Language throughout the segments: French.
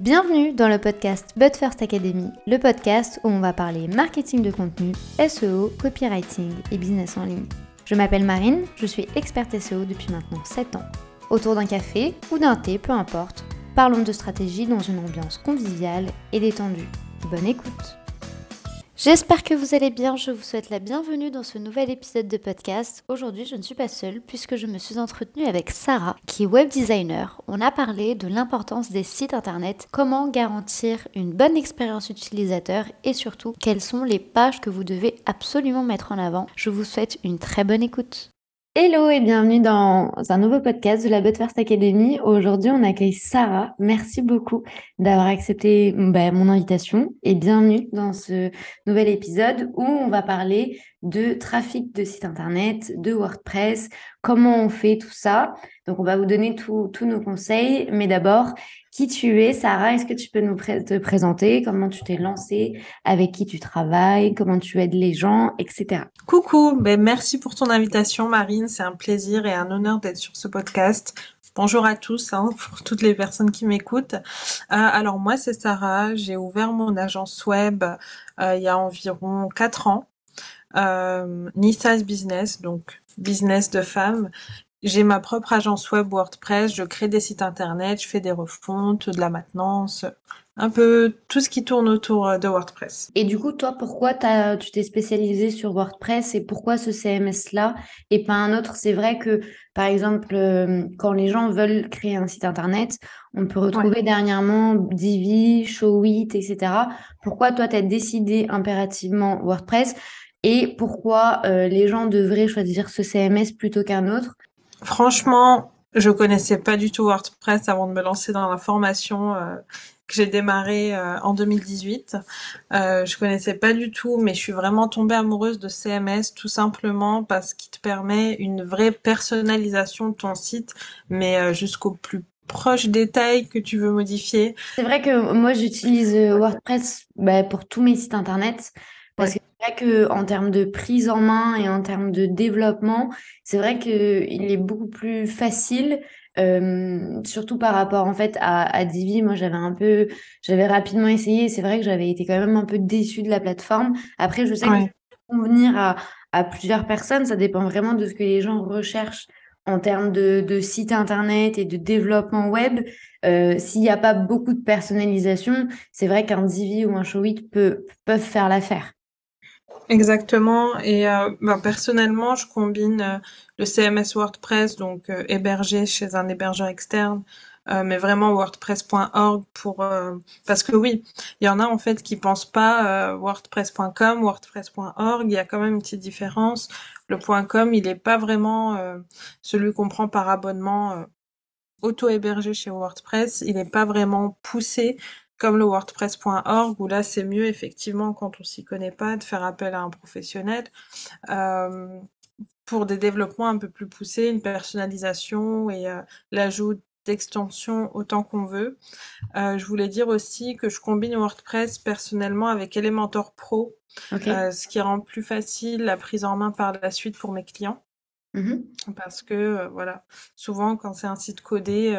Bienvenue dans le podcast But First Academy, le podcast où on va parler marketing de contenu, SEO, copywriting et business en ligne. Je m'appelle Marine, je suis experte SEO depuis maintenant 7 ans. Autour d'un café ou d'un thé, peu importe, parlons de stratégie dans une ambiance conviviale et détendue. Bonne écoute! J'espère que vous allez bien, je vous souhaite la bienvenue dans ce nouvel épisode de podcast. Aujourd'hui, je ne suis pas seule puisque je me suis entretenue avec Sarah, qui est web designer. On a parlé de l'importance des sites internet, comment garantir une bonne expérience utilisateur et surtout, quelles sont les pages que vous devez absolument mettre en avant. Je vous souhaite une très bonne écoute. Hello et bienvenue dans un nouveau podcast de la But First Academy. Aujourd'hui, on accueille Sarah. Merci beaucoup d'avoir accepté mon invitation et bienvenue dans ce nouvel épisode où on va parler de trafic de site internet, de WordPress, comment on fait tout ça. Donc, on va vous donner tous nos conseils. Mais d'abord, qui tu es, Sarah? Est-ce que tu peux te présenter? Comment tu t'es lancée? Avec qui tu travailles? Comment tu aides les gens, etc. Coucou, merci pour ton invitation Marine, c'est un plaisir et un honneur d'être sur ce podcast. Bonjour à tous, pour toutes les personnes qui m'écoutent. Alors moi c'est Sarah, j'ai ouvert mon agence web il y a environ 4 ans, Nissa's Business, donc business de femme. J'ai ma propre agence web WordPress, je crée des sites internet, je fais des refontes, de la maintenance, un peu tout ce qui tourne autour de WordPress. Et du coup, toi, pourquoi tu t'es spécialisée sur WordPress et pourquoi ce CMS-là et pas un autre? C'est vrai que, par exemple, quand les gens veulent créer un site internet, on peut Ouais. retrouver dernièrement Divi, Showit, etc. Pourquoi toi, tu as décidé impérativement WordPress et pourquoi les gens devraient choisir ce CMS plutôt qu'un autre? Franchement, je connaissais pas du tout WordPress avant de me lancer dans la formation que j'ai démarrée en 2018. Je connaissais pas du tout, mais je suis vraiment tombée amoureuse de CMS tout simplement parce qu'il te permet une vraie personnalisation de ton site, mais jusqu'au plus proche détail que tu veux modifier. C'est vrai que moi, j'utilise WordPress pour tous mes sites internet parce Ouais. que c'est vrai que en termes de prise en main et en termes de développement, c'est vrai qu'il est beaucoup plus facile, surtout par rapport en fait à Divi. Moi, j'avais rapidement essayé. C'est vrai que j'avais été quand même un peu déçue de la plateforme. Après, je sais que ça Ouais. peut convenir à plusieurs personnes. Ça dépend vraiment de ce que les gens recherchent en termes de site internet et de développement web. S'il n'y a pas beaucoup de personnalisation, c'est vrai qu'un Divi ou un Showit peuvent faire l'affaire. Exactement. Et personnellement, je combine le CMS WordPress, donc hébergé chez un hébergeur externe, mais vraiment WordPress.org parce que oui, il y en a en fait qui pensent pas WordPress.com, WordPress.org. Il y a quand même une petite différence. Le .com, il est pas vraiment celui qu'on prend par abonnement auto-hébergé chez WordPress. Il n'est pas vraiment poussé comme le WordPress.org, où là c'est mieux effectivement quand on s'y connaît pas de faire appel à un professionnel euh, pour des développements un peu plus poussés, une personnalisation et l'ajout d'extensions autant qu'on veut. Je voulais dire aussi que je combine WordPress personnellement avec Elementor Pro, Ok. ce qui rend plus facile la prise en main par la suite pour mes clients. Mhm. Parce que voilà, souvent quand c'est un site codé,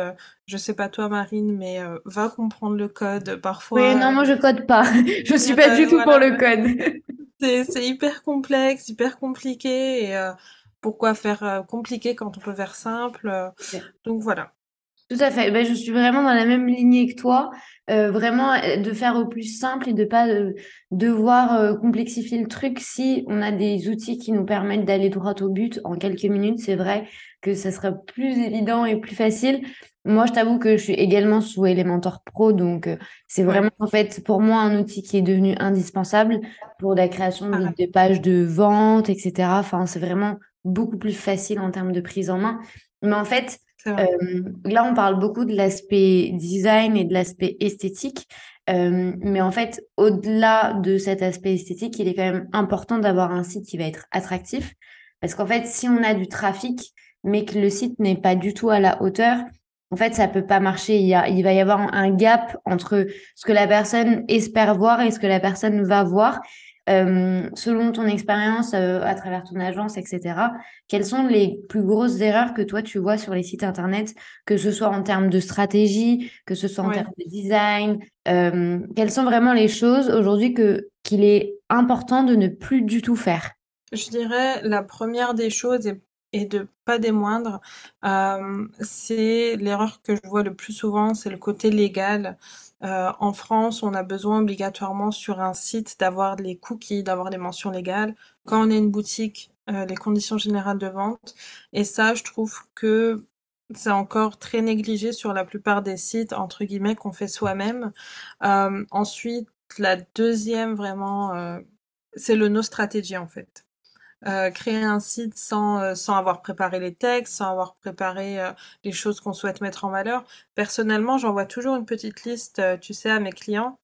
je sais pas toi Marine, mais va comprendre le code. Oui, non, Parfois, moi je code pas. Je suis pas du tout pour voilà, le code. c'est hyper complexe, hyper compliqué. Et pourquoi faire compliqué quand on peut faire simple? Donc voilà. Tout à fait. Je suis vraiment dans la même lignée que toi. Vraiment, de faire au plus simple et de pas devoir complexifier le truc. Si on a des outils qui nous permettent d'aller droit au but en quelques minutes, c'est vrai que ça sera plus évident et plus facile. Moi, je t'avoue que je suis également sous Elementor Pro, donc c'est Ouais, vraiment en fait pour moi un outil qui est devenu indispensable pour la création pareil. des pages de vente, etc. Enfin, c'est vraiment beaucoup plus facile en termes de prise en main. Mais en fait, C'est vrai. là, on parle beaucoup de l'aspect design et de l'aspect esthétique. Mais en fait, au-delà de cet aspect esthétique, il est quand même important d'avoir un site qui va être attractif. Parce qu'en fait, si on a du trafic, mais que le site n'est pas du tout à la hauteur, en fait, ça peut pas marcher. Il va y avoir un gap entre ce que la personne espère voir et ce que la personne va voir. Selon ton expérience à travers ton agence, etc., quelles sont les plus grosses erreurs que toi tu vois sur les sites internet, que ce soit en termes de stratégie, que ce soit en Oui. termes de design, quelles sont vraiment les choses aujourd'hui qu'il est important de ne plus du tout faire? Je dirais la première des choses et de pas des moindres, c'est l'erreur que je vois le plus souvent, c'est le côté légal. En France, on a besoin obligatoirement sur un site d'avoir les cookies, d'avoir les mentions légales. Quand on est une boutique, les conditions générales de vente et ça, je trouve que c'est encore très négligé sur la plupart des sites entre guillemets «qu'on fait soi-même». Ensuite, la deuxième vraiment, c'est le no stratégie en fait. Créer un site sans avoir préparé les textes, sans avoir préparé, les choses qu'on souhaite mettre en valeur. Personnellement, j'envoie toujours une petite liste, tu sais, à mes clients,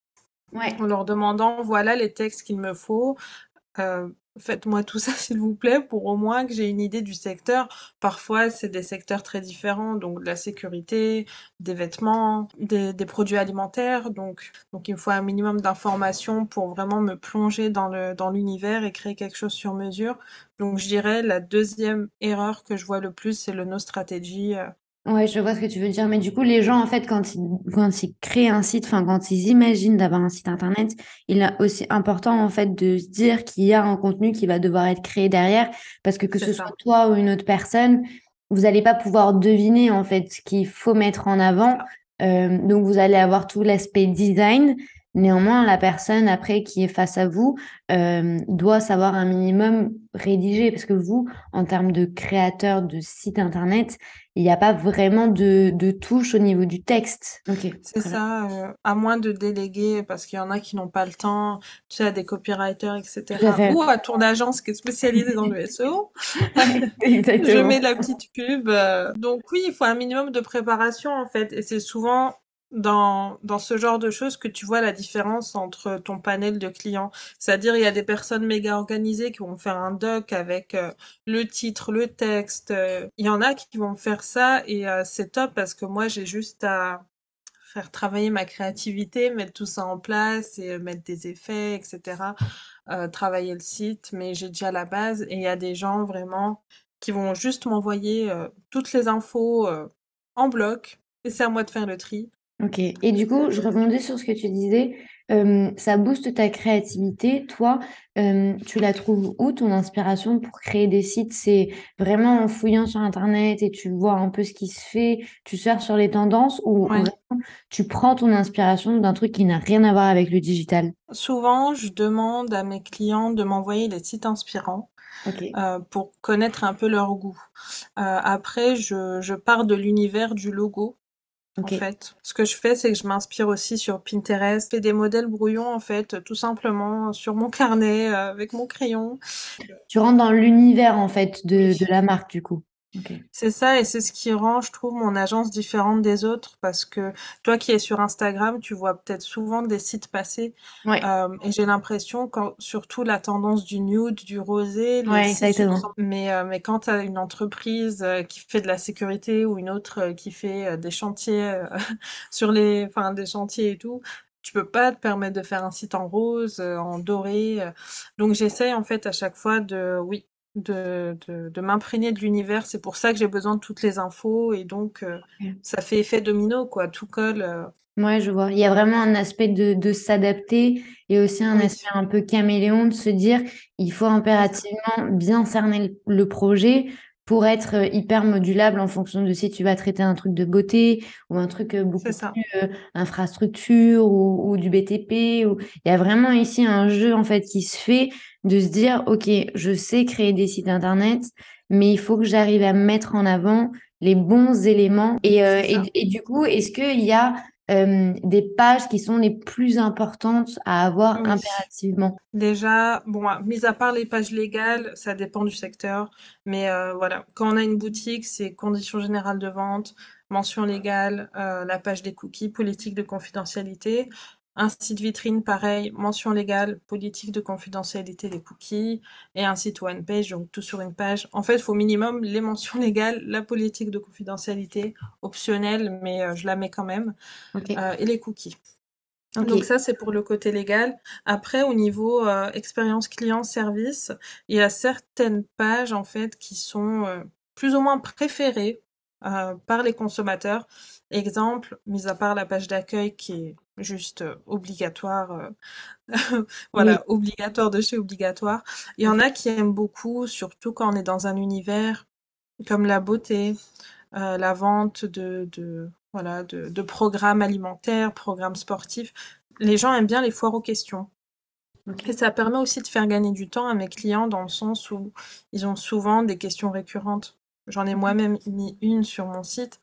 en Ouais. leur demandant: «Voilà les textes qu'il me faut, faites-moi tout ça s'il vous plaît pour au moins que j'ai une idée du secteur». Parfois, c'est des secteurs très différents, donc de la sécurité, des vêtements, des produits alimentaires, donc il me faut un minimum d'informations pour vraiment me plonger dans l'univers et créer quelque chose sur mesure. Donc je dirais la deuxième erreur que je vois le plus, c'est le no stratégie, Ouais, je vois ce que tu veux dire. Mais du coup, les gens, en fait, quand ils créent un site, enfin, quand ils imaginent d'avoir un site internet, il est aussi important, en fait, de se dire qu'il y a un contenu qui va devoir être créé derrière. Parce que c'est ce soit ça. toi ou une autre personne, vous n'allez pas pouvoir deviner, en fait, ce qu'il faut mettre en C'est avant. ça. Donc, vous allez avoir tout l'aspect design. Néanmoins, la personne, après, qui est face à vous, doit savoir un minimum rédiger. Parce que vous, en termes de créateur de site internet, il n'y a pas vraiment de touche au niveau du texte. Ok, C'est très bien. ça, à moins de déléguer, parce qu'il y en a qui n'ont pas le temps, tu sais, à des copywriters, et Tout à cetera, fait. ou à ton agence qui est spécialisée dans le SEO. Ouais, Je mets exactement. la petite pub. Donc oui, il faut un minimum de préparation en fait, et c'est souvent dans ce genre de choses que tu vois la différence entre ton panel de clients. C'est-à-dire, il y a des personnes méga organisées qui vont faire un doc avec le titre, le texte. Il y en a qui vont faire ça et c'est top parce que moi, j'ai juste à faire travailler ma créativité, mettre tout ça en place et mettre des effets, etc. Travailler le site, mais j'ai déjà la base et il y a des gens vraiment qui vont juste m'envoyer toutes les infos en bloc et c'est à moi de faire le tri. Ok. Et du coup, je rebondis sur ce que tu disais. Ça booste ta créativité. Toi, tu la trouves où ton inspiration pour créer des sites? C'est vraiment en fouillant sur Internet et tu vois un peu ce qui se fait, tu surfes sur les tendances ou Ouais. vraiment tu prends ton inspiration d'un truc qui n'a rien à voir avec le digital? Souvent, je demande à mes clients de m'envoyer les sites inspirants Ok. pour connaître un peu leur goût. Après, je pars de l'univers du logo. En Ok. fait, ce que je fais, c'est que je m'inspire aussi sur Pinterest, je fais des modèles brouillons en fait, tout simplement sur mon carnet avec mon crayon. Tu rentres dans l'univers en fait de Oui. la marque du coup. Ok. C'est ça et c'est ce qui rend, je trouve, mon agence différente des autres parce que toi qui es sur Instagram, tu vois peut-être souvent des sites passer Ouais, et j'ai l'impression quand surtout la tendance du nude, du rosé, les ouais, sites se exactement. ressemblent. Mais quand tu as une entreprise qui fait de la sécurité ou une autre qui fait des chantiers sur les, enfin des chantiers et tout, tu peux pas te permettre de faire un site en rose, en doré. Donc j'essaye en fait à chaque fois de, oui, de m'imprégner de l'univers. C'est pour ça que j'ai besoin de toutes les infos et donc ça fait effet domino, quoi. Tout colle. Ouais, je vois. Il y a vraiment un aspect de s'adapter et aussi un Oui, aspect un peu caméléon de se dire il faut c'est ça. impérativement bien cerner le projet pour être hyper modulable en fonction de si tu vas traiter un truc de beauté ou un truc C'est beaucoup ça. plus infrastructure ou du BTP. Il y a vraiment ici un jeu en fait qui se fait de se dire ok, je sais créer des sites internet, mais il faut que j'arrive à mettre en avant les bons éléments. C'est ça. Et du coup, est-ce qu'il y a des pages qui sont les plus importantes à avoir Oui. impérativement? Déjà, bon, mis à part les pages légales, ça dépend du secteur, mais voilà, quand on a une boutique, c'est conditions générales de vente, mention légale, la page des cookies, politique de confidentialité. Un site vitrine, pareil, mention légale, politique de confidentialité des cookies, et un site one page, donc tout sur une page. En fait, il faut au minimum les mentions légales, la politique de confidentialité, optionnelle, mais je la mets quand même, Ok. et les cookies. Ok. Donc ça, c'est pour le côté légal. Après, au niveau expérience client-service, il y a certaines pages en fait qui sont plus ou moins préférées par les consommateurs. Exemple, mis à part la page d'accueil qui est juste obligatoire, Oui. voilà, obligatoire de chez obligatoire. Il y en a qui aiment beaucoup, surtout quand on est dans un univers comme la beauté, la vente voilà, de programmes alimentaires, programmes sportifs. Les gens aiment bien les foires aux questions. Et Ok. ça permet aussi de faire gagner du temps à mes clients dans le sens où ils ont souvent des questions récurrentes. J'en ai moi-même mis une sur mon site.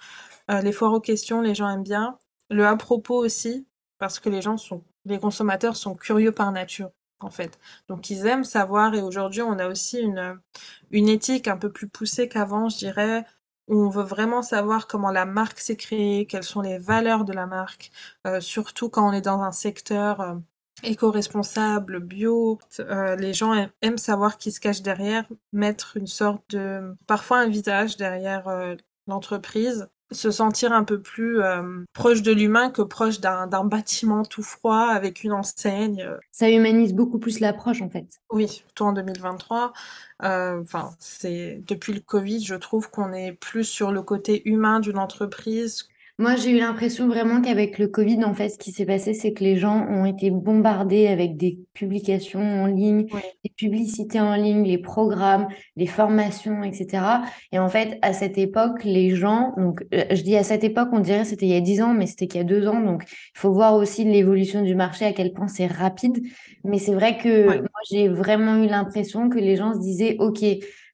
Les foires aux questions, les gens aiment bien. Le à propos aussi, parce que les consommateurs sont curieux par nature, en fait. Donc ils aiment savoir, et aujourd'hui on a aussi une éthique un peu plus poussée qu'avant, je dirais, où on veut vraiment savoir comment la marque s'est créée, quelles sont les valeurs de la marque, surtout quand on est dans un secteur éco-responsable, bio. Les gens aiment savoir qui se cache derrière, mettre une sorte parfois un visage derrière l'entreprise, se sentir un peu plus proche de l'humain que proche d'un bâtiment tout froid avec une enseigne. Ça humanise beaucoup plus l'approche, en fait. Oui, surtout en 2023. Enfin, c'est depuis le Covid, je trouve qu'on est plus sur le côté humain d'une entreprise. Moi, j'ai eu l'impression vraiment qu'avec le Covid, en fait, ce qui s'est passé, c'est que les gens ont été bombardés avec des publications en ligne, Oui, des publicités en ligne, les programmes, les formations, etc. Et en fait, à cette époque, les gens, donc je dis à cette époque, on dirait c'était il y a 10 ans, mais c'était qu'il y a 2 ans. Donc, il faut voir aussi l'évolution du marché, à quel point c'est rapide. Mais c'est vrai que ouais, moi, j'ai vraiment eu l'impression que les gens se disaient, OK,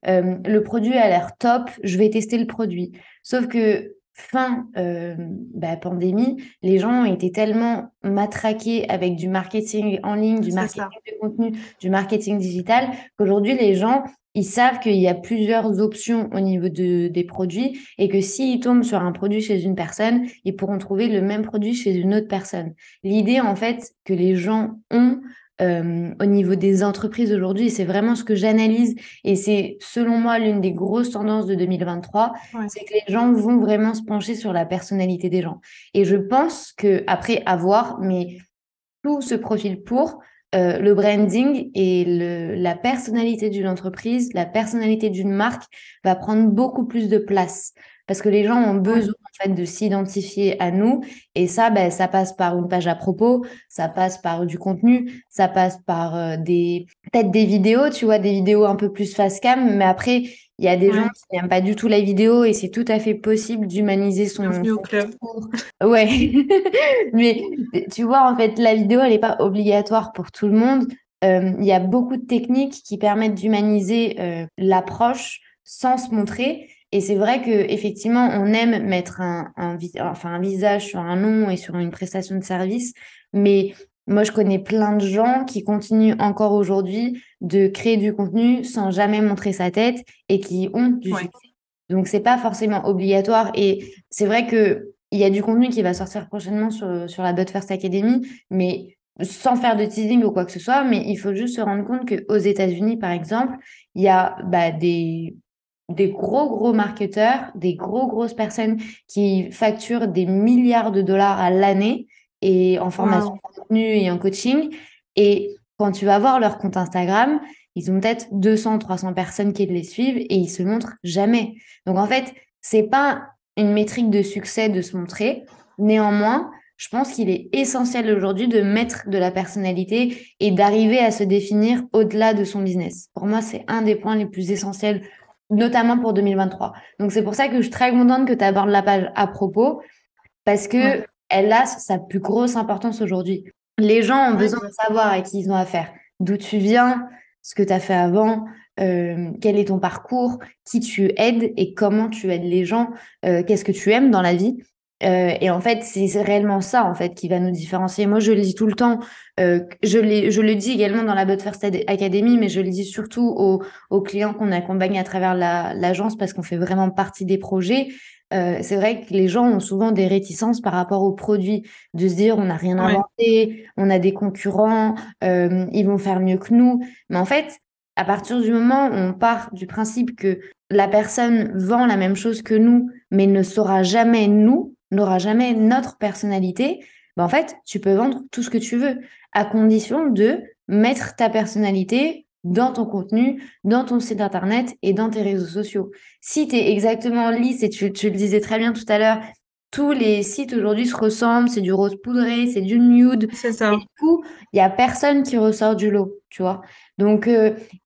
le produit a l'air top, je vais tester le produit. Sauf que fin pandémie, les gens étaient tellement matraqués avec du marketing en ligne, du c'est marketing ça. de contenu, du marketing digital, qu'aujourd'hui, les gens, ils savent qu'il y a plusieurs options au niveau des produits et que s'ils tombent sur un produit chez une personne, ils pourront trouver le même produit chez une autre personne. L'idée, en fait, que les gens ont au niveau des entreprises aujourd'hui, et c'est vraiment ce que j'analyse, et c'est selon moi l'une des grosses tendances de 2023, Ouais. c'est que les gens vont vraiment se pencher sur la personnalité des gens. Et je pense que après avoir, mais tout se profile pour le branding et la personnalité d'une entreprise, la personnalité d'une marque va prendre beaucoup plus de place. Parce que les gens ont Ouais. besoin en fait de s'identifier à nous et ça, ben, ça passe par une page à propos, ça passe par du contenu, ça passe par peut-être des vidéos, tu vois, des vidéos un peu plus face cam, mais après il y a des gens Ouais. qui n'aiment pas du tout la vidéo et c'est tout à fait possible d'humaniser Bienvenue au son club. discours. Ouais, mais tu vois, en fait, la vidéo, elle n'est pas obligatoire pour tout le monde. Il y a beaucoup de techniques qui permettent d'humaniser l'approche sans se montrer. Et c'est vrai que effectivement, on aime mettre un visage sur un nom et sur une prestation de service, mais moi, je connais plein de gens qui continuent encore aujourd'hui de créer du contenu sans jamais montrer sa tête et qui ont du Ouais. succès. Donc, c'est pas forcément obligatoire. Et c'est vrai que il y a du contenu qui va sortir prochainement sur la But First Academy, mais sans faire de teasing ou quoi que ce soit. Mais il faut juste se rendre compte qu'aux États-Unis, par exemple, il y a des gros, gros marketeurs, des grosses personnes qui facturent des milliards de dollars à l'année et en formation Waouh. contenu et en coaching. Et quand tu vas voir leur compte Instagram, ils ont peut-être 200, 300 personnes qui les suivent et ils se montrent jamais. Donc en fait, c'est pas une métrique de succès de se montrer. Néanmoins, je pense qu'il est essentiel aujourd'hui de mettre de la personnalité et d'arriver à se définir au-delà de son business. Pour moi, c'est un des points les plus essentiels, notamment pour 2023. Donc c'est pour ça que je suis très contente que tu abordes la page à propos parce Ouais. que elle a sa plus grosse importance aujourd'hui. Les gens ont Ouais, besoin de savoir à qui ils ont affaire, d'où tu viens, ce que tu as fait avant, quel est ton parcours, qui tu aides et comment tu aides les gens, qu'est-ce que tu aimes dans la vie. Et en fait, c'est réellement ça en fait qui va nous différencier. Moi, je le dis tout le temps. Je le dis également dans la But First Academy, mais je le dis surtout aux clients qu'on accompagne à travers l'agence parce qu'on fait vraiment partie des projets. C'est vrai que les gens ont souvent des réticences par rapport aux produits, de se dire on n'a rien ouais, inventé, on a des concurrents, ils vont faire mieux que nous. Mais en fait, à partir du moment où on part du principe que la personne vend la même chose que nous, mais ne saura jamais nous, n'aura jamais notre personnalité, ben, en fait, tu peux vendre tout ce que tu veux, à condition de mettre ta personnalité dans ton contenu, dans ton site internet et dans tes réseaux sociaux. Si tu es exactement lisse, et tu le disais très bien tout à l'heure, tous les sites aujourd'hui se ressemblent, c'est du rose poudré, c'est du nude, C'est et ça. du coup, il n'y a personne qui ressort du lot, tu vois. Donc,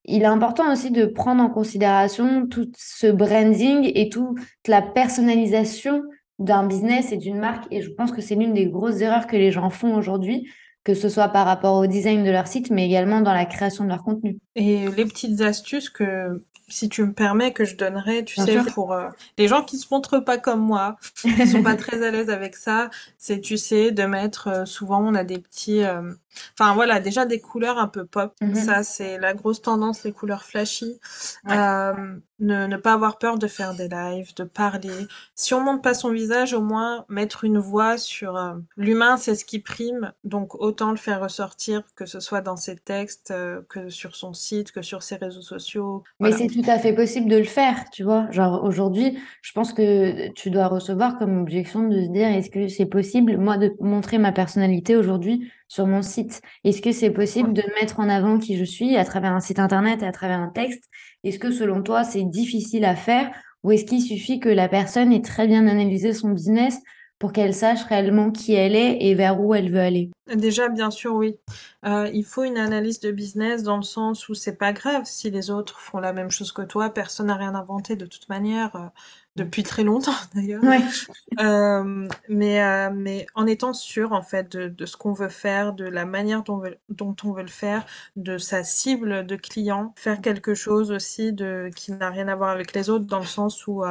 il est important aussi de prendre en considération tout ce branding et toute la personnalisation d'un business et d'une marque. Et je pense que c'est l'une des grosses erreurs que les gens font aujourd'hui, que ce soit par rapport au design de leur site, mais également dans la création de leur contenu. Et les petites astuces que, si tu me permets, que je donnerais, tu Bien sais, sûr. pour les gens qui se montrent pas comme moi, qui sont pas très à l'aise avec ça, c'est, tu sais, de mettre, souvent on a des petits, enfin voilà, déjà des couleurs un peu pop. Mhm. Ça, c'est la grosse tendance, les couleurs flashy. Ouais. Ne pas avoir peur de faire des lives, de parler. Si on montre pas son visage, au moins mettre une voix sur l'humain, c'est ce qui prime, donc autant le faire ressortir, que ce soit dans ses textes, que sur son site, que sur ses réseaux sociaux. Mais Voilà. c'est tout à fait possible de le faire, tu vois. Genre aujourd'hui, je pense que tu dois recevoir comme objection de se dire, est-ce que c'est possible, moi, de montrer ma personnalité aujourd'hui sur mon site? Est-ce que c'est possible Ouais. de mettre en avant qui je suis à travers un site internet et à travers un texte? Est-ce que selon toi, c'est difficile à faire ou est-ce qu'il suffit que la personne ait très bien analysé son business pour qu'elle sache réellement qui elle est et vers où elle veut aller? Déjà, bien sûr, oui. Il faut une analyse de business dans le sens où c'est pas grave si les autres font la même chose que toi, personne n'a rien inventé de toute manière, depuis très longtemps d'ailleurs. Ouais. Mais en étant sûr en fait de ce qu'on veut faire, de la manière dont on veut le faire, de sa cible de client, faire quelque chose aussi qui n'a rien à voir avec les autres, dans le sens où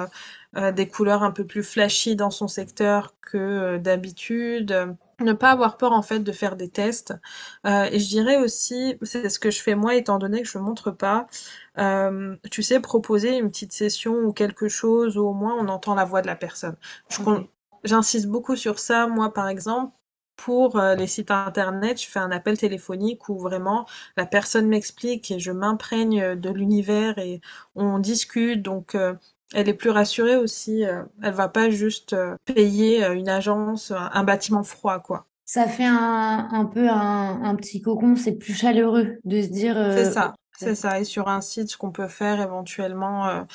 des couleurs un peu plus flashy dans son secteur que d'habitude. Ne pas avoir peur en fait de faire des tests. Et je dirais aussi, c'est ce que je fais moi étant donné que je ne montre pas, tu sais, proposer une petite session ou quelque chose où au moins on entend la voix de la personne. Je Ok. con- J'insiste beaucoup sur ça, moi par exemple. Pour les sites internet, je fais un appel téléphonique où vraiment la personne m'explique et je m'imprègne de l'univers et on discute. Donc, elle est plus rassurée aussi. Elle va pas juste payer une agence, un bâtiment froid, quoi. Ça fait un peu un petit cocon, c'est plus chaleureux de se dire, C'est ça, ok. c'est ça. Et sur un site, ce qu'on peut faire éventuellement,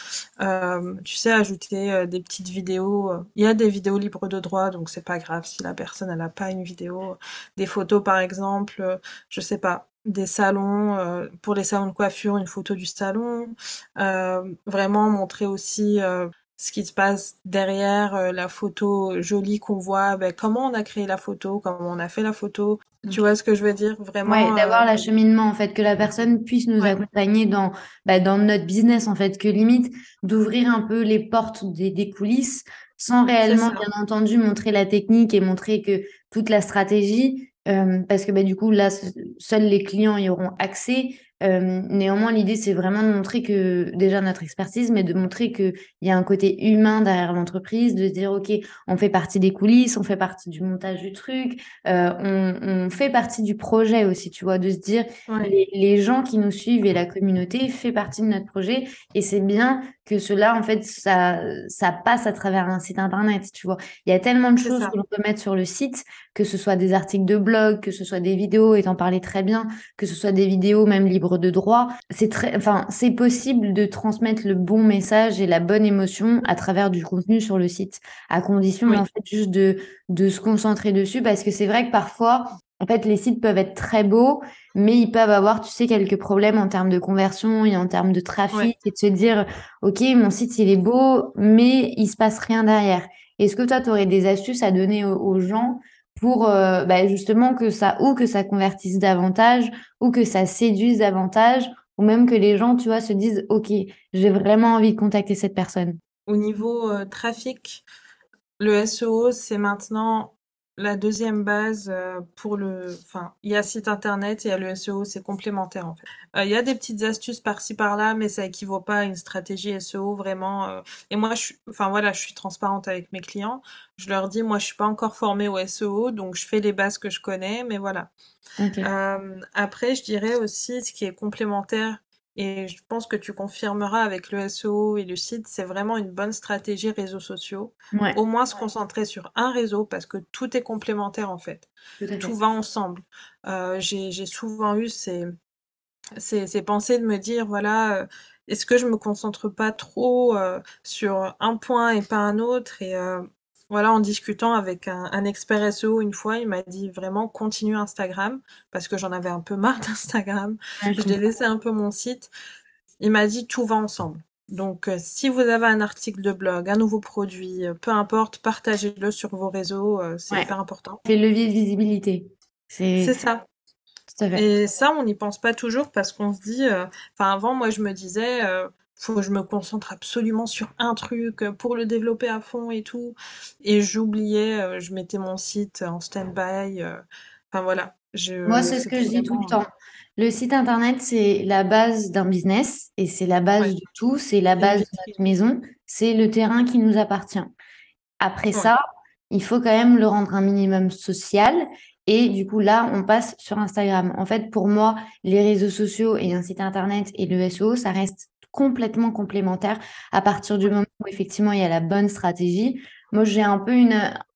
tu sais, ajouter des petites vidéos. Il y a des vidéos libres de droit, donc c'est pas grave si la personne elle a pas une vidéo. Des photos, par exemple, je sais pas, des salons, pour les salons de coiffure, une photo du salon. Vraiment montrer aussi ce qui se passe derrière la photo jolie qu'on voit, ben, comment on a créé la photo, comment on a fait la photo. Tu Ok. vois ce que je veux dire? Ouais, Vraiment, d'avoir l'acheminement, en fait, que la personne puisse nous ouais. accompagner dans, bah, dans notre business, en fait, que limite d'ouvrir un peu les portes des coulisses sans C'est réellement, ça, bien entendu, montrer la technique et montrer que toute la stratégie, parce que bah, du coup, là, seuls les clients y auront accès. Néanmoins, l'idée, c'est vraiment de montrer que, déjà notre expertise, mais de montrer qu'il y a un côté humain derrière l'entreprise, de se dire, OK, on fait partie des coulisses, on fait partie du montage du truc, on fait partie du projet aussi, tu vois, de se dire ouais, les gens qui nous suivent et la communauté fait partie de notre projet et c'est bien que cela, en fait, ça passe à travers un site internet, tu vois. Il y a tellement de c'est choses que ça, l'on peut mettre sur le site, que ce soit des articles de blog, que ce soit des vidéos, et t'en parlais très bien, que ce soit des vidéos même libres de droit. C'est très, enfin, c'est possible de transmettre le bon message et la bonne émotion à travers du contenu sur le site, à condition, en oui, fait, juste de se concentrer dessus parce que c'est vrai que parfois, en fait, les sites peuvent être très beaux, mais ils peuvent avoir, tu sais, quelques problèmes en termes de conversion et en termes de ouais. trafic et de se dire, OK, mon site, il est beau, mais il se passe rien derrière. Est-ce que toi, tu aurais des astuces à donner aux gens pour bah, justement que ça, ou que ça convertisse davantage, ou que ça séduise davantage, ou même que les gens, tu vois, se disent, OK, j'ai vraiment envie de contacter cette personne. Au niveau trafic, le SEO, c'est maintenant la deuxième base pour enfin, il y a site internet et il y a le SEO, c'est complémentaire en fait. Il y a des petites astuces par-ci par-là, mais ça équivaut pas à une stratégie SEO vraiment. Et moi, enfin voilà, je suis transparente avec mes clients. Je leur dis, moi, je suis pas encore formée au SEO, donc je fais les bases que je connais, mais voilà. OK. Après, je dirais aussi ce qui est complémentaire et je pense que tu confirmeras avec le SEO et le site, c'est vraiment une bonne stratégie réseaux sociaux. Ouais, Au moins se concentrer sur un réseau parce que tout est complémentaire en fait. tout à Tout fait. va ensemble. J'ai souvent eu ces pensées de me dire, voilà, est-ce que je me concentre pas trop sur un point et pas un autre? Et voilà, en discutant avec un expert SEO une fois, il m'a dit vraiment continue Instagram parce que j'en avais un peu marre d'Instagram. Ouais, je Je l'ai comprends. laissé un peu mon site. Il m'a dit tout va ensemble. Donc, si vous avez un article de blog, un nouveau produit, peu importe, partagez-le sur vos réseaux, c'est Ouais, hyper important. c'est le levier de visibilité. C'est C'est ça. tout à fait. Et ça, on n'y pense pas toujours parce qu'on se dit, enfin avant, moi, je me disais, faut que je me concentre absolument sur un truc pour le développer à fond et tout. Et j'oubliais, je mettais mon site en stand-by. Enfin voilà, Moi, c'est ce que c'était je dis tout le vraiment, temps. Le site internet, c'est la base d'un business et c'est la base ouais, de tout, c'est la une base de vitrine. notre maison, c'est le terrain qui nous appartient. Après Ouais, ça, il faut quand même le rendre un minimum social. Et du coup, là, on passe sur Instagram. En fait, pour moi, les réseaux sociaux et un site internet et le SEO, ça reste complètement complémentaire à partir du ouais. moment où effectivement il y a la bonne stratégie. Moi, j'ai un peu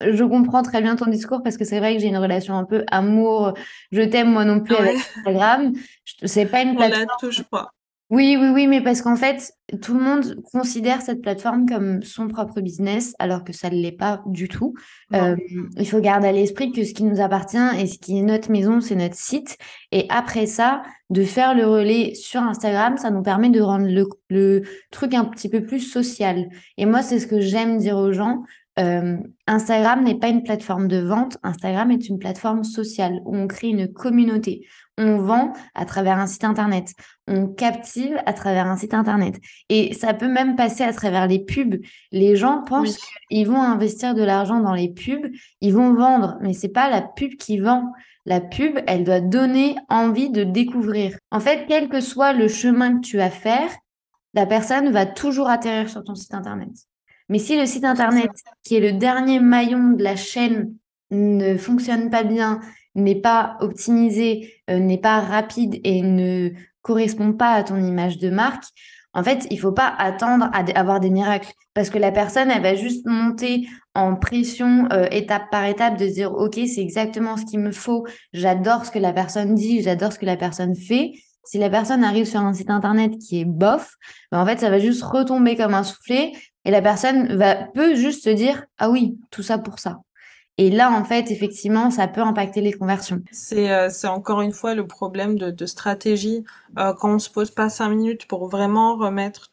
Je comprends très bien ton discours parce que c'est vrai que j'ai une relation un peu amour. Je t'aime moi non plus avec Ouais, Instagram. C'est pas une on l'a plateforme. tous, je crois. Oui, oui, oui, mais parce qu'en fait, tout le monde considère cette plateforme comme son propre business, alors que ça ne l'est pas du tout. Euh, Non. il faut garder à l'esprit que ce qui nous appartient et ce qui est notre maison, c'est notre site. Et après ça, de faire le relais sur Instagram, ça nous permet de rendre le truc un petit peu plus social. Et moi, c'est ce que j'aime dire aux gens. Euh, Instagram n'est pas une plateforme de vente, Instagram est une plateforme sociale où on crée une communauté. On vend à travers un site internet, on captive à travers un site internet. Et ça peut même passer à travers les pubs. Les gens Oui, pensent qu'ils vont investir de l'argent dans les pubs, ils vont vendre, mais c'est pas la pub qui vend. La pub, elle doit donner envie de découvrir. En fait, quel que soit le chemin que tu vas faire, la personne va toujours atterrir sur ton site internet. Mais si le site c'est internet, ça. qui est le dernier maillon de la chaîne, ne fonctionne pas bien, n'est pas optimisé, n'est pas rapide et ne correspond pas à ton image de marque, en fait, il faut pas attendre à avoir des miracles parce que la personne, elle va juste monter en pression étape par étape de se dire, OK, c'est exactement ce qu'il me faut, j'adore ce que la personne dit, j'adore ce que la personne fait. Si la personne arrive sur un site internet qui est bof, ben en fait, ça va juste retomber comme un soufflé et la personne peut juste se dire, ah oui, tout ça pour ça. Et là, en fait, effectivement, ça peut impacter les conversions. C'est encore une fois le problème de stratégie. Quand on se pose pas 5 minutes pour vraiment remettre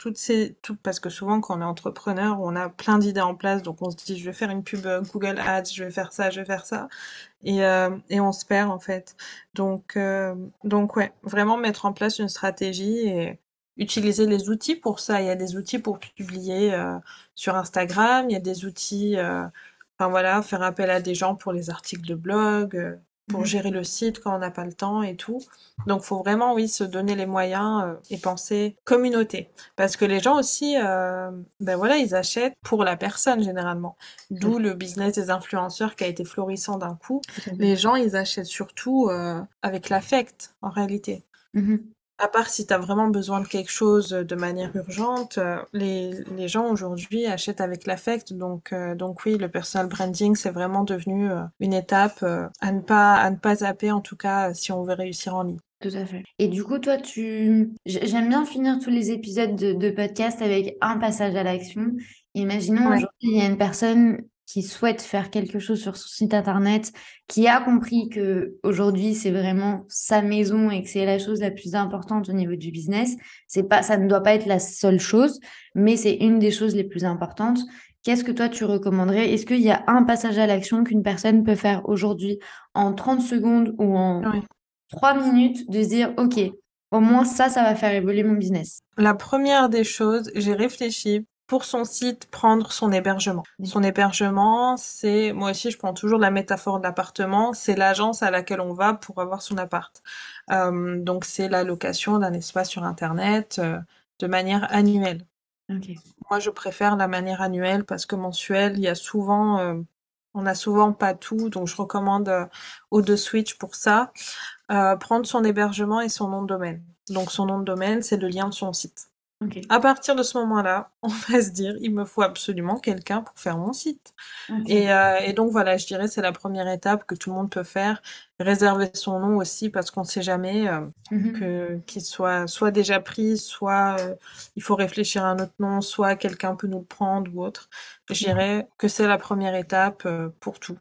parce que souvent quand on est entrepreneur, on a plein d'idées en place, donc on se dit je vais faire une pub Google Ads, je vais faire ça, je vais faire ça, et on se perd en fait. Donc ouais, vraiment mettre en place une stratégie et utiliser les outils pour ça. Il y a des outils pour publier sur Instagram, il y a des outils enfin voilà, faire appel à des gens pour les articles de blog, pour Mhm. gérer le site quand on n'a pas le temps et tout. Donc faut vraiment, oui, se donner les moyens et penser communauté. Parce que les gens aussi, ben voilà, ils achètent pour la personne généralement. Tout à D'où fait. le business des influenceurs qui a été florissant d'un coup. Tout à fait. Les gens, ils achètent surtout avec l'affect, en réalité. Mhm. À part si tu as vraiment besoin de quelque chose de manière urgente, les gens aujourd'hui achètent avec l'affect. Donc oui, le personal branding, c'est vraiment devenu une étape à ne pas zapper, en tout cas, si on veut réussir en ligne. Tout à fait. Et du coup, toi, j'aime bien finir tous les épisodes de podcast avec un passage à l'action. Imaginons Ouais, aujourd'hui, il y a une personne qui souhaite faire quelque chose sur son site internet, qui a compris que aujourd'hui, c'est vraiment sa maison et que c'est la chose la plus importante au niveau du business. C'est pas, ça ne doit pas être la seule chose, mais c'est une des choses les plus importantes. Qu'est-ce que toi, tu recommanderais? Est-ce qu'il y a un passage à l'action qu'une personne peut faire aujourd'hui en 30 secondes ou en ouais. 3 minutes de se dire, OK, au moins ça va faire évoluer mon business. La première des choses, j'ai réfléchi pour son site, prendre son hébergement. Son Ok. hébergement, c'est, moi aussi je prends toujours la métaphore de l'appartement, c'est l'agence à laquelle on va pour avoir son appart. Donc c'est la location d'un espace sur Internet de manière annuelle. Ok. Moi je préfère la manière annuelle parce que mensuelle, il y a souvent, on n'a souvent pas tout, donc je recommande Switch pour ça. prendre son hébergement et son nom de domaine. Donc son nom de domaine, c'est le lien de son site. OK. À partir de ce moment-là, on va se dire: «Il me faut absolument quelqu'un pour faire mon site». OK. Et donc voilà, je dirais c'est la première étape que tout le monde peut faire. Réserver son nom aussi parce qu'on ne sait jamais, Mmh. que qu'il soit déjà pris, soit, il faut réfléchir à un autre nom, soit quelqu'un peut nous le prendre ou autre. Je dirais que c'est la première étape, pour tout.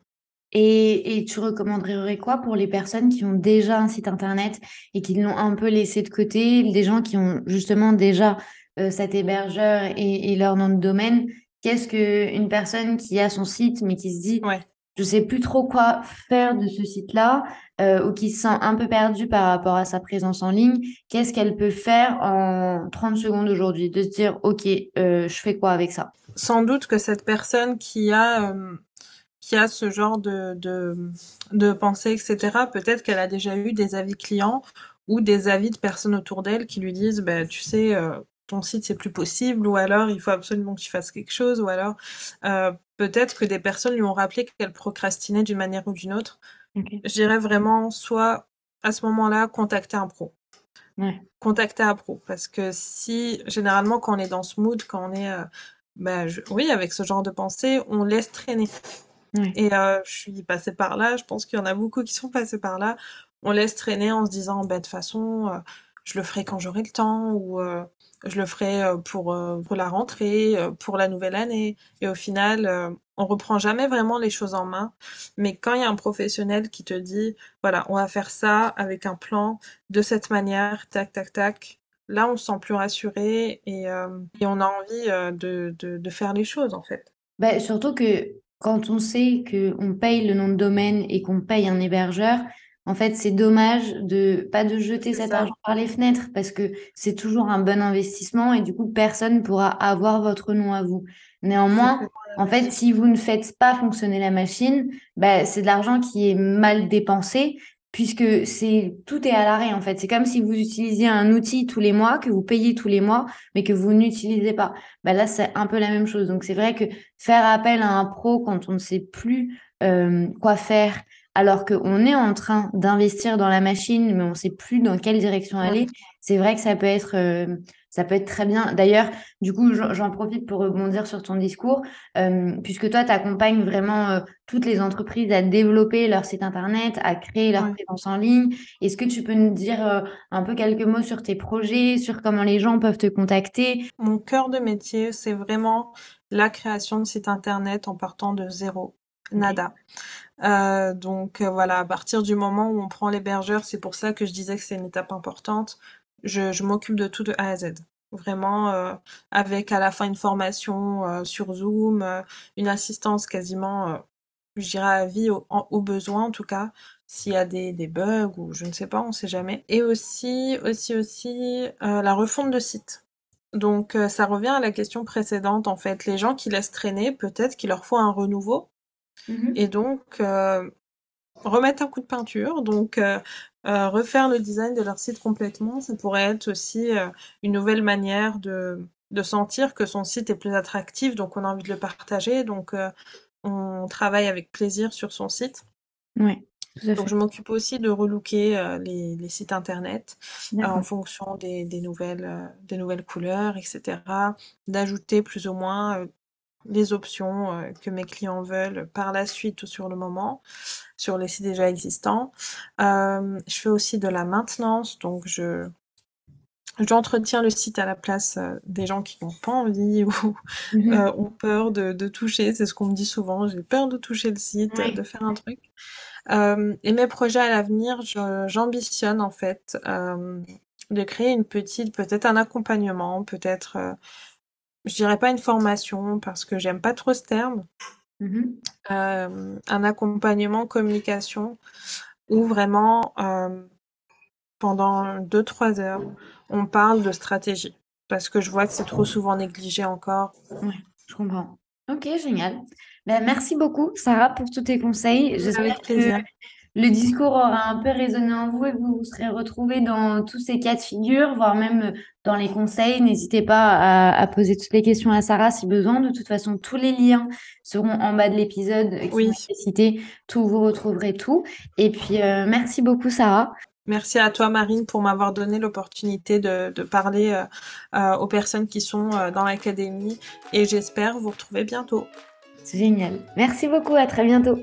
Et tu recommanderais quoi pour les personnes qui ont déjà un site internet et qui l'ont un peu laissé de côté, des gens qui ont justement déjà cet hébergeur et leur nom de domaine? Qu'est-ce qu'une personne qui a son site mais qui se dit, Ouais. je sais plus trop quoi faire de ce site-là, ou qui se sent un peu perdue par rapport à sa présence en ligne, qu'est-ce qu'elle peut faire en 30 secondes aujourd'hui? De se dire, OK, je fais quoi avec ça? Sans doute que cette personne qui a ce genre de pensée et cetera, peut-être qu'elle a déjà eu des avis clients ou des avis de personnes autour d'elle qui lui disent: «Bah, tu sais, ton site, c'est plus possible» ou alors: «Il faut absolument que tu fasses quelque chose» ou alors, peut-être que des personnes lui ont rappelé qu'elle procrastinait d'une manière ou d'une autre. OK. Je dirais vraiment soit, à ce moment-là, contacter un pro. Ouais. Contacter un pro parce que si généralement, quand on est dans ce mood, quand on est, bah, je oui, avec ce genre de pensée, on laisse traîner. Ouais. Et je suis passée par là, je pense qu'il y en a beaucoup qui sont passés par là. On laisse traîner en se disant: «Bah, de toute façon, je le ferai quand j'aurai le temps» ou «Je le ferai, pour la rentrée, pour la nouvelle année» et au final, on reprend jamais vraiment les choses en main. Mais quand il y a un professionnel qui te dit: «Voilà, on va faire ça avec un plan, de cette manière, tac, tac, tac», là, on se sent plus rassuré et on a envie, de faire les choses, en fait. Bah, surtout que quand on sait qu'on paye le nom de domaine et qu'on paye un hébergeur, en fait, c'est dommage de pas de jeter C'est cet ça. argent par les fenêtres parce que c'est toujours un bon investissement et du coup, personne pourra avoir votre nom à vous. C'est Néanmoins, complètement en fait, l'inverse. si vous ne faites pas fonctionner la machine, bah, c'est de l'argent qui est mal dépensé puisque tout est à l'arrêt, en fait. C'est comme si vous utilisiez un outil tous les mois, que vous payez tous les mois, mais que vous n'utilisez pas. Bah, là, c'est un peu la même chose. Donc, c'est vrai que faire appel à un pro quand on ne sait plus quoi faire, alors qu'on est en train d'investir dans la machine, mais on ne sait plus dans quelle direction Ouais, aller, c'est vrai que ça peut être très bien. D'ailleurs, du coup, j'en profite pour rebondir sur ton discours, puisque toi, tu accompagnes vraiment toutes les entreprises à développer leur site internet, à créer leur ouais. présence en ligne. Est-ce que tu peux nous dire un peu quelques mots sur tes projets, sur comment les gens peuvent te contacter? Mon cœur de métier, c'est vraiment la création de sites internet en partant de zéro, Ok. nada. Donc voilà, à partir du moment où on prend l'hébergeur, c'est pour ça que je disais que c'est une étape importante. Je m'occupe de tout de A à Z. Vraiment, avec à la fin une formation, sur Zoom, une assistance quasiment, je dirais à vie au besoin en tout cas, s'il y a des bugs ou je ne sais pas, on sait jamais. Et aussi, la refonte de site. Donc ça revient à la question précédente en fait. Les gens qui laissent traîner, peut-être qu'il leur faut un renouveau et Mhm. donc remettre un coup de peinture, donc refaire le design de leur site complètement, ça pourrait être aussi, une nouvelle manière de sentir que son site est plus attractif, donc on a envie de le partager, donc on travaille avec plaisir sur son site. Ouais, tout à Donc fait. je m'occupe aussi de relooker, les sites internet, en D'accord. fonction des nouvelles couleurs et cetera. D'ajouter plus ou moins, les options, que mes clients veulent par la suite ou sur le moment, sur les sites déjà existants. Je fais aussi de la maintenance, donc j'entretiens le site à la place, des gens qui n'ont pas envie ou, Mhm. ont peur de toucher. C'est ce qu'on me dit souvent: «J'ai peur de toucher le site, de Ouais. faire un truc». Et mes projets à l'avenir, j'ambitionne en fait, de créer une petite peut-être un accompagnement, peut-être, je dirais pas une formation parce que j'aime pas trop ce terme, Mhm. un accompagnement communication où vraiment, pendant 2-3 heures, on parle de stratégie. Parce que je vois que c'est trop souvent négligé encore. Ouais, je comprends. Ok, génial. Ben, merci beaucoup, Sarah, pour tous tes conseils. J'espère Avec que plaisir. le discours aura un peu résonné en vous et que vous vous serez retrouvés dans tous ces cas de figure, voire même dans les conseils. N'hésitez pas à poser toutes les questions à Sarah si besoin. De toute façon, tous les liens seront en bas de l'épisode qui ont Oui. été cités. Tout, vous retrouverez tout. Et puis, merci beaucoup, Sarah. Merci à toi, Marine, pour m'avoir donné l'opportunité de parler aux personnes qui sont dans l'académie et j'espère vous retrouver bientôt. C'est génial. Merci beaucoup, à très bientôt.